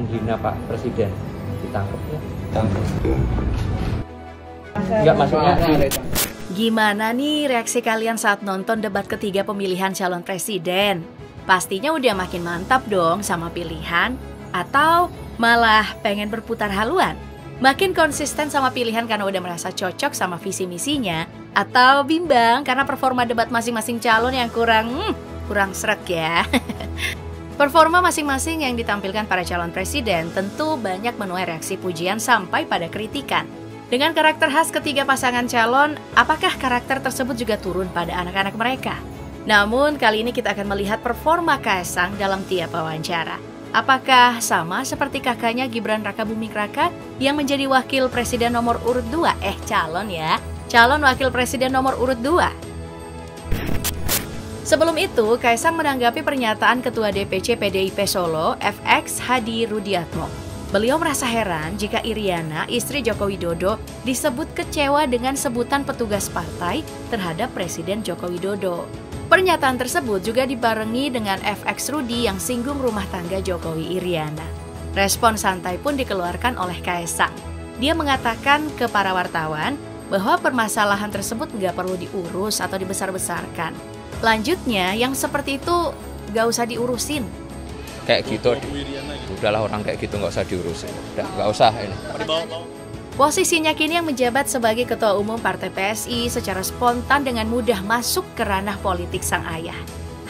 menghina Pak Presiden ditangkap ya? Tangkap. Enggak, maksudnya Gimana nih reaksi kalian saat nonton debat ketiga pemilihan calon presiden? Pastinya udah makin mantap dong sama pilihan, atau malah pengen berputar haluan? Makin konsisten sama pilihan karena udah merasa cocok sama visi misinya, atau bimbang karena performa debat masing-masing calon yang kurang sreg ya. Performa masing-masing yang ditampilkan para calon presiden tentu banyak menuai reaksi pujian sampai pada kritikan. Dengan karakter khas ketiga pasangan calon, apakah karakter tersebut juga turun pada anak-anak mereka? Namun kali ini kita akan melihat performa Kaesang dalam tiap wawancara. Apakah sama seperti kakaknya Gibran Rakabuming Raka yang menjadi wakil presiden nomor urut 2? Calon wakil presiden nomor urut 2. Sebelum itu, Kaesang menanggapi pernyataan Ketua DPC PDIP Solo, FX Hadi Rudiatmo. Beliau merasa heran jika Iriana, istri Joko Widodo, disebut kecewa dengan sebutan petugas partai terhadap Presiden Joko Widodo. Pernyataan tersebut juga dibarengi dengan FX Rudi yang singgung rumah tangga Jokowi Iriana. Respon santai pun dikeluarkan oleh Kaesang. Dia mengatakan ke para wartawan bahwa permasalahan tersebut nggak perlu diurus atau dibesar-besarkan. Lanjutnya, yang seperti itu nggak usah diurusin. Kayak gitu, udahlah orang kayak gitu nggak usah diurusin, nggak usah ini. Posisinya kini yang menjabat sebagai Ketua Umum Partai PSI secara spontan dengan mudah masuk ke ranah politik sang ayah.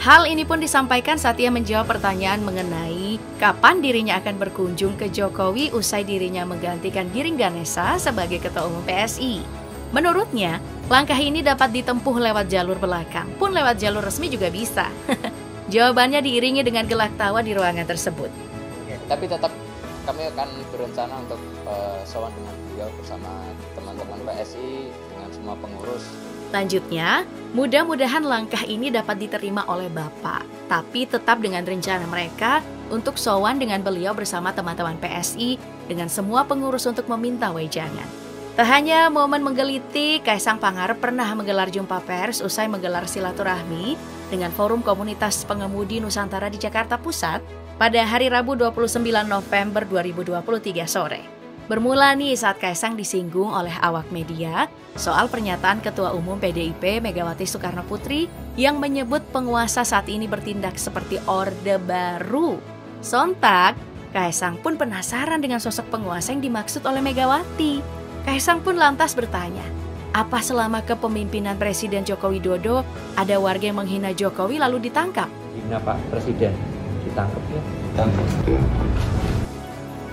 Hal ini pun disampaikan saat ia menjawab pertanyaan mengenai kapan dirinya akan berkunjung ke Jokowi usai dirinya menggantikan Giring Ganesa sebagai Ketua Umum PSI. Menurutnya, langkah ini dapat ditempuh lewat jalur belakang, pun lewat jalur resmi juga bisa. Jawabannya diiringi dengan gelak tawa di ruangan tersebut. Tapi tetap kami akan berencana untuk sowan dengan beliau bersama teman-teman PSI dengan semua pengurus. Lanjutnya, mudah-mudahan langkah ini dapat diterima oleh Bapak, tapi tetap dengan rencana mereka untuk sowan dengan beliau bersama teman-teman PSI dengan semua pengurus untuk meminta wejangan. Tak hanya momen menggelitik, Kaesang Pangarep pernah menggelar jumpa pers usai menggelar silaturahmi dengan Forum Komunitas Pengemudi Nusantara di Jakarta Pusat pada hari Rabu 29 November 2023 sore. Bermula nih saat Kaesang disinggung oleh awak media soal pernyataan Ketua Umum PDIP Megawati Soekarno Putri yang menyebut penguasa saat ini bertindak seperti Orde Baru. Sontak, Kaesang pun penasaran dengan sosok penguasa yang dimaksud oleh Megawati. Kaesang pun lantas bertanya, apa selama kepemimpinan Presiden Joko Widodo ada warga yang menghina Jokowi lalu ditangkap? Menghina Pak Presiden ditangkap ya? Tangkap.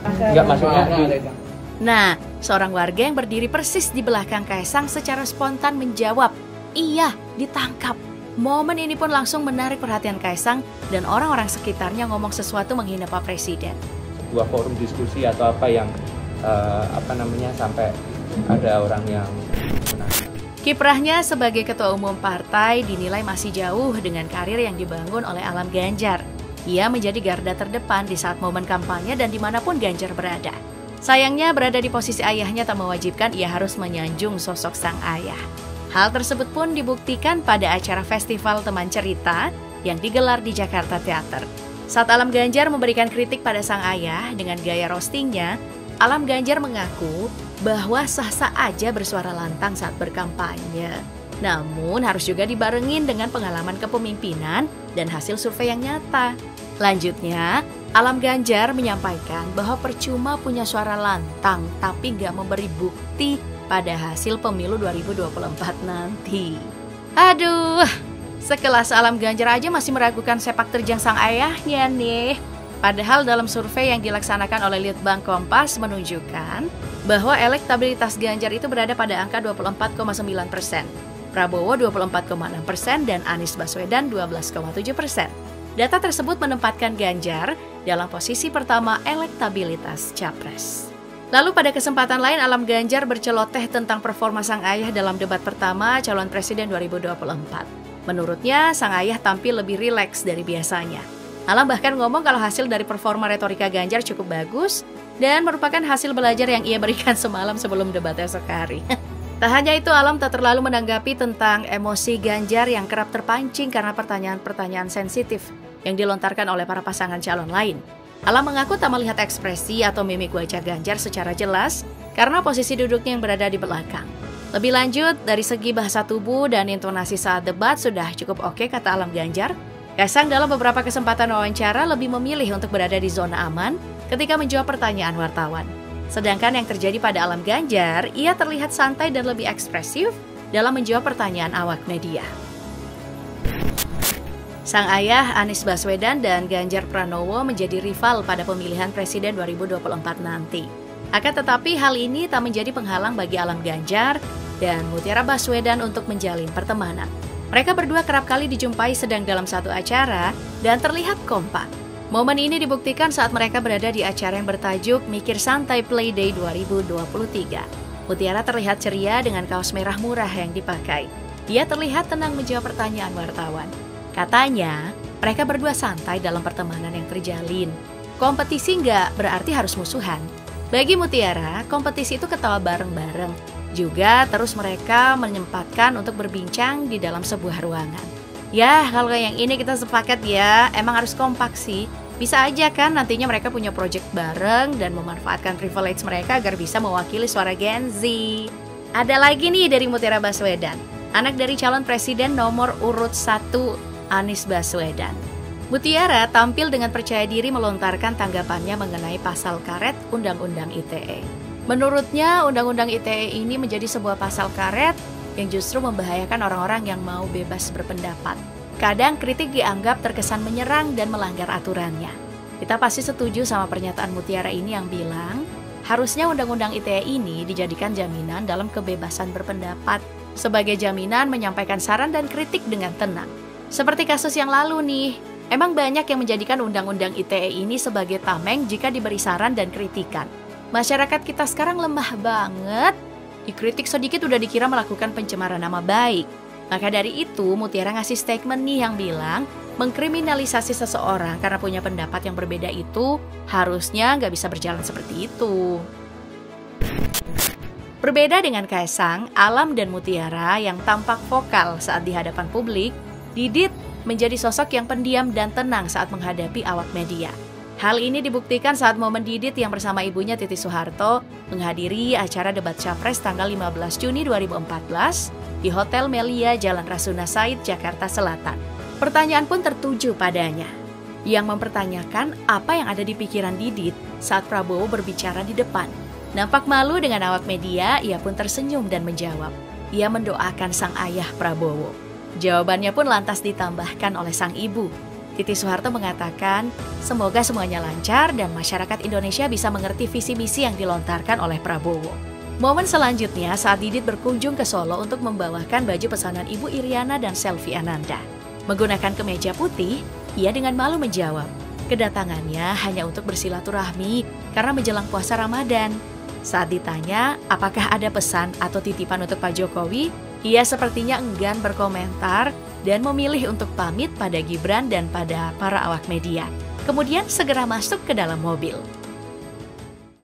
Enggak, maksudnya Nah, seorang warga yang berdiri persis di belakang Kaesang secara spontan menjawab, iya, ditangkap. Momen ini pun langsung menarik perhatian Kaesang dan orang-orang sekitarnya ngomong sesuatu menghina Pak Presiden. Sebuah forum diskusi atau apa yang sampai ada orang yang menang. Kiprahnya sebagai ketua umum partai dinilai masih jauh dengan karir yang dibangun oleh Alam Ganjar. Ia menjadi garda terdepan di saat momen kampanye dan dimanapun Ganjar berada. Sayangnya berada di posisi ayahnya tak mewajibkan ia harus menyanjung sosok sang ayah. Hal tersebut pun dibuktikan pada acara Festival Teman Cerita yang digelar di Jakarta Theater. Saat Alam Ganjar memberikan kritik pada sang ayah dengan gaya roastingnya, Alam Ganjar mengaku bahwa sah-sah aja bersuara lantang saat berkampanye. Namun harus juga dibarengin dengan pengalaman kepemimpinan dan hasil survei yang nyata. Lanjutnya, Alam Ganjar menyampaikan bahwa percuma punya suara lantang tapi nggak memberi bukti pada hasil pemilu 2024 nanti. Aduh, sekelas Alam Ganjar aja masih meragukan sepak terjang sang ayahnya nih. Padahal dalam survei yang dilaksanakan oleh Litbang Kompas menunjukkan bahwa elektabilitas Ganjar itu berada pada angka 24,9%, Prabowo 24,6% dan Anies Baswedan 12,7%. Data tersebut menempatkan Ganjar dalam posisi pertama elektabilitas Capres. Lalu pada kesempatan lain Alam Ganjar berceloteh tentang performa sang ayah dalam debat pertama calon presiden 2024. Menurutnya sang ayah tampil lebih rileks dari biasanya. Alam bahkan ngomong kalau hasil dari performa retorika Ganjar cukup bagus dan merupakan hasil belajar yang ia berikan semalam sebelum debat esok hari. Tak hanya itu, Alam tak terlalu menanggapi tentang emosi Ganjar yang kerap terpancing karena pertanyaan-pertanyaan sensitif yang dilontarkan oleh para pasangan calon lain. Alam mengaku tak melihat ekspresi atau mimik wajah Ganjar secara jelas karena posisi duduknya yang berada di belakang. Lebih lanjut, dari segi bahasa tubuh dan intonasi saat debat sudah cukup oke, kata Alam Ganjar. Kaisang dalam beberapa kesempatan wawancara lebih memilih untuk berada di zona aman ketika menjawab pertanyaan wartawan. Sedangkan yang terjadi pada Alam Ganjar, ia terlihat santai dan lebih ekspresif dalam menjawab pertanyaan awak media. Sang ayah Anies Baswedan dan Ganjar Pranowo menjadi rival pada pemilihan presiden 2024 nanti. Akan tetapi hal ini tak menjadi penghalang bagi Alam Ganjar dan Mutiara Baswedan untuk menjalin pertemanan. Mereka berdua kerap kali dijumpai sedang dalam satu acara dan terlihat kompak. Momen ini dibuktikan saat mereka berada di acara yang bertajuk Mikir Santai Playday 2023. Mutiara terlihat ceria dengan kaos merah murah yang dipakai. Dia terlihat tenang menjawab pertanyaan wartawan. Katanya, mereka berdua santai dalam pertemanan yang terjalin. Kompetisi nggak berarti harus musuhan. Bagi Mutiara, kompetisi itu ketawa bareng-bareng. Juga terus mereka menyempatkan untuk berbincang di dalam sebuah ruangan. Ya, kalau yang ini kita sepakat ya, emang harus kompak sih. Bisa aja kan nantinya mereka punya project bareng dan memanfaatkan privilege mereka agar bisa mewakili suara Gen Z. Ada lagi nih dari Mutiara Baswedan, anak dari calon presiden nomor urut 1, Anies Baswedan. Mutiara tampil dengan percaya diri melontarkan tanggapannya mengenai pasal karet Undang-Undang ITE. Menurutnya, Undang-Undang ITE ini menjadi sebuah pasal karet yang justru membahayakan orang-orang yang mau bebas berpendapat. Kadang kritik dianggap terkesan menyerang dan melanggar aturannya. Kita pasti setuju sama pernyataan Mutiara ini yang bilang, harusnya Undang-Undang ITE ini dijadikan jaminan dalam kebebasan berpendapat, sebagai jaminan menyampaikan saran dan kritik dengan tenang. Seperti kasus yang lalu nih, emang banyak yang menjadikan Undang-Undang ITE ini sebagai tameng jika diberi saran dan kritikan. Masyarakat kita sekarang lemah banget, dikritik sedikit udah dikira melakukan pencemaran nama baik. Maka dari itu, Mutiara ngasih statement nih yang bilang, mengkriminalisasi seseorang karena punya pendapat yang berbeda itu harusnya nggak bisa berjalan seperti itu. Berbeda dengan Kaisang, Alam dan Mutiara yang tampak vokal saat di hadapan publik, Didit menjadi sosok yang pendiam dan tenang saat menghadapi awak media. Hal ini dibuktikan saat momen Didit yang bersama ibunya Titi Soeharto menghadiri acara debat Capres tanggal 15 Juni 2014 di Hotel Melia Jalan Rasuna Said, Jakarta Selatan. Pertanyaan pun tertuju padanya, yang mempertanyakan apa yang ada di pikiran Didit saat Prabowo berbicara di depan. Nampak malu dengan awak media, ia pun tersenyum dan menjawab. Ia mendoakan sang ayah Prabowo. Jawabannya pun lantas ditambahkan oleh sang ibu. Titi Soeharto mengatakan, semoga semuanya lancar dan masyarakat Indonesia bisa mengerti visi misi yang dilontarkan oleh Prabowo. Momen selanjutnya saat Didit berkunjung ke Solo untuk membawakan baju pesanan Ibu Iriana dan Selvi Ananda. Menggunakan kemeja putih, ia dengan malu menjawab, kedatangannya hanya untuk bersilaturahmi karena menjelang puasa Ramadan. Saat ditanya apakah ada pesan atau titipan untuk Pak Jokowi, ia sepertinya enggan berkomentar dan memilih untuk pamit pada Gibran dan pada para awak media. Kemudian segera masuk ke dalam mobil.